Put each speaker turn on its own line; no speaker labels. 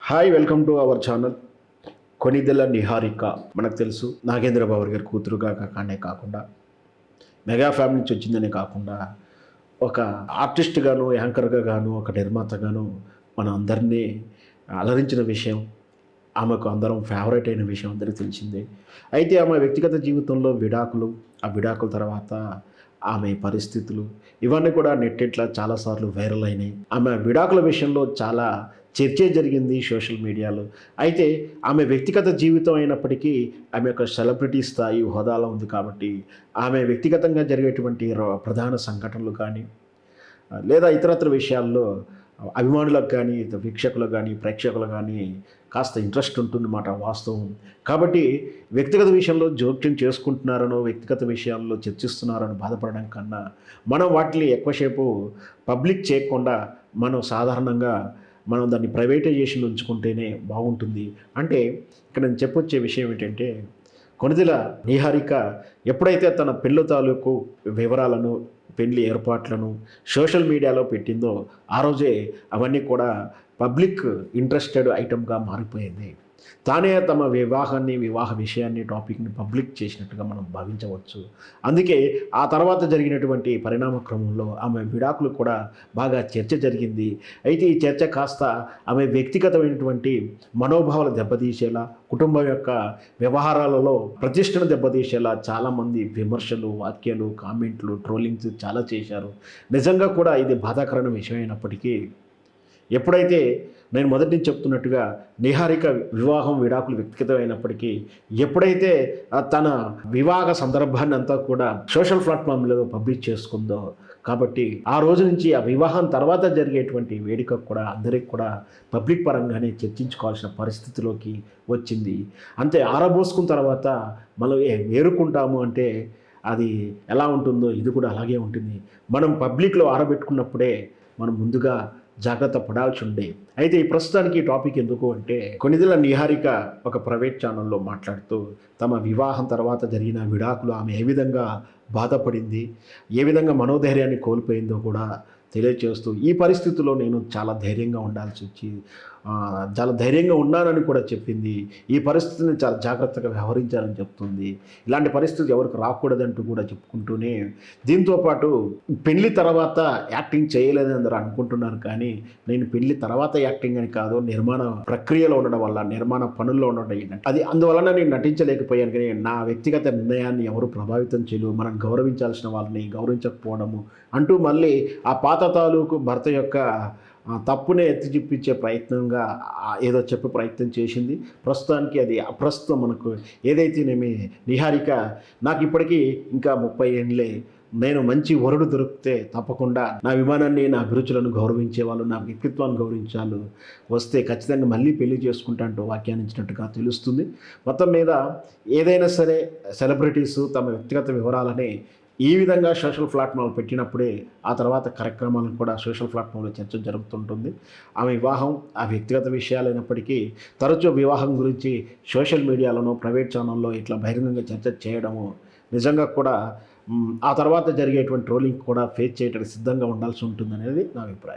Hi, welcome to our channel. Konidela Niharika మనకు తెలుసు, నాగేంద్ర బాబు గారి కూతురుగా కానే కాకుండా మెగా ఫ్యామిలీ నుంచి వచ్చిందనే కాకుండా ఒక ఆర్టిస్ట్గాను, యాంకర్గా గాను, ఒక నిర్మాతగాను మన అందరినీ అలరించిన విషయం. ఆమెకు అందరం ఫేవరెట్ అయిన విషయం అందరికీ తెలిసిందే. అయితే ఆమె వ్యక్తిగత జీవితంలో విడాకులు, ఆ విడాకుల తర్వాత ఆమె పరిస్థితులు ఇవన్నీ కూడా నెట్టింట్లో చాలాసార్లు వైరల్ అయినాయి. ఆమె విడాకుల విషయంలో చాలా చర్చే జరిగింది సోషల్ మీడియాలో. అయితే ఆమె వ్యక్తిగత జీవితం అయినప్పటికీ ఆమె యొక్క సెలబ్రిటీ స్థాయి హోదాలో ఉంది కాబట్టి ఆమె వ్యక్తిగతంగా జరిగేటువంటి ప్రధాన సంఘటనలు కానీ లేదా ఇతరత్ర విషయాల్లో అభిమానులకు కానీ, వీక్షకులకు కానీ, ప్రేక్షకులకు కానీ కాస్త ఇంట్రెస్ట్ ఉంటుందన్నమాట వాస్తవం. కాబట్టి వ్యక్తిగత విషయంలో జోక్యం చేసుకుంటున్నారనో, వ్యక్తిగత విషయాల్లో చర్చిస్తున్నారని బాధపడడం కన్నా మనం వాటిని ఎక్కువసేపు పబ్లిక్ చేయకుండా మనం సాధారణంగా మనం దాన్ని ప్రైవేటైజేషన్ ఉంచుకుంటేనే బాగుంటుంది. అంటే ఇక్కడ నేను చెప్పొచ్చే విషయం ఏంటంటే, కొనిదెల నిహారిక ఎప్పుడైతే తన పెళ్ళి తాలూకు వివరాలను, పెళ్లి ఏర్పాట్లను సోషల్ మీడియాలో పెట్టిందో ఆ రోజే అవన్నీ కూడా పబ్లిక్ ఇంట్రెస్టెడ్ ఐటమ్గా మారిపోయింది. తానే తమ వివాహ విషయాన్ని, టాపిక్ని పబ్లిక్ చేసినట్టుగా మనం భావించవచ్చు. అందుకే ఆ తర్వాత జరిగినటువంటి పరిణామ క్రమంలో ఆమె విడాకులు కూడా బాగా చర్చ జరిగింది. అయితే ఈ చర్చ కాస్త ఆమె వ్యక్తిగతమైనటువంటి మనోభావాలు దెబ్బతీసేలా, కుటుంబం యొక్క వ్యవహారాలలో ప్రతిష్టను దెబ్బతీసేలా చాలామంది విమర్శలు, వాక్యాలు, కామెంట్లు, ట్రోలింగ్స్ చాలా చేశారు. నిజంగా కూడా ఇది బాధాకరమైన విషయం అయినప్పటికీ ఎప్పుడైతే నేను మొదటి నుంచి చెప్తున్నట్టుగా నిహారిక వివాహం, విడాకులు వ్యక్తిగతమైనప్పటికీ ఎప్పుడైతే తన వివాహ సందర్భాన్ని అంతా కూడా సోషల్ ప్లాట్ఫామ్లో పబ్లిష్ చేసుకుందో కాబట్టి ఆ రోజు నుంచి ఆ వివాహం తర్వాత జరిగేటువంటి వేడుక కూడా అందరికి కూడా పబ్లిక్ పరంగానే చర్చించుకోవాల్సిన పరిస్థితిలోకి వచ్చింది. అంతే ఆరబోసుకున్న తర్వాత మనం ఏరుకుంటాము అంటే అది ఎలా ఉంటుందో ఇది కూడా అలాగే ఉంటుంది. మనం పబ్లిక్లో ఆరబెట్టుకున్నప్పుడే మనం ముందుగా జాగ్రత్త పడాల్సి ఉండే. అయితే ఈ ప్రస్తుతానికి ఈ టాపిక్ ఎందుకు అంటే, కొనిదెల నిహారిక ఒక ప్రైవేట్ ఛానల్లో మాట్లాడుతూ తమ వివాహం తర్వాత జరిగిన విడాకులు ఆమె ఏ విధంగా బాధపడింది, ఏ విధంగా మనోధైర్యాన్ని కోల్పోయిందో కూడా తెలియచేస్తూ, ఈ పరిస్థితుల్లో నేను చాలా ధైర్యంగా ఉండాల్సి వచ్చి చాలా ధైర్యంగా ఉన్నానని కూడా చెప్పింది. ఈ పరిస్థితిని చాలా జాగ్రత్తగా వ్యవహరించాలని చెప్తుంది. ఇలాంటి పరిస్థితి ఎవరికి రాకూడదంటూ కూడా చెప్పుకుంటూనే, దీంతోపాటు పెళ్లి తర్వాత యాక్టింగ్ చేయలేదని అందరూ అనుకుంటున్నారు. కానీ నేను పెళ్లి తర్వాత యాక్టింగ్ అని కాదు, నిర్మాణ ప్రక్రియలో ఉండడం వల్ల, నిర్మాణ పనుల్లో ఉండడం అది అందువలన నేను నటించలేకపోయాను. కానీ నా వ్యక్తిగత నిర్ణయాన్ని ఎవరు ప్రభావితం చేయలేదు. మనం గౌరవించాల్సిన వాళ్ళని గౌరవించకపోవడము అంటూ మళ్ళీ ఆ పాత తాలూకు భర్త యొక్క తప్పునే ఎత్తి చూపించే ప్రయత్నంగా ఏదో చెప్పే ప్రయత్నం చేసింది. ప్రస్తుతానికి అది అప్రస్తుతం. మనకు ఏదైతేనేమి నిహారిక, నాకు ఇప్పటికీ ఇంకా 30 ఏళ్ళే, నేను మంచి వరుడు దొరికితే తప్పకుండా నా అభిమానాన్ని, నా అభిరుచులను గౌరవించేవాళ్ళు, నా వ్యక్తిత్వాన్ని గౌరవించాలు వస్తే ఖచ్చితంగా మళ్ళీ పెళ్లి చేసుకుంటా అంటూ వ్యాఖ్యానించినట్టుగా తెలుస్తుంది. మొత్తం మీద ఏదైనా సరే సెలబ్రిటీస్ తమ వ్యక్తిగత వివరాలని ఈ విధంగా సోషల్ ప్లాట్ఫామ్లో పెట్టినప్పుడే ఆ తర్వాత కార్యక్రమాలను కూడా సోషల్ ప్లాట్ఫామ్లో చర్చ జరుగుతుంటుంది. ఆమె వివాహం ఆ వ్యక్తిగత విషయాలైనప్పటికీ తరచూ వివాహం గురించి సోషల్ మీడియాలోనూ, ప్రైవేట్ ఛానల్లో ఇట్లా బహిరంగంగా చర్చ చేయడము నిజంగా కూడా ఆ తర్వాత జరిగేటువంటి ట్రోలింగ్ కూడా ఫేస్ చేయడానికి సిద్ధంగా ఉండాల్సి ఉంటుందనేది నా అభిప్రాయం.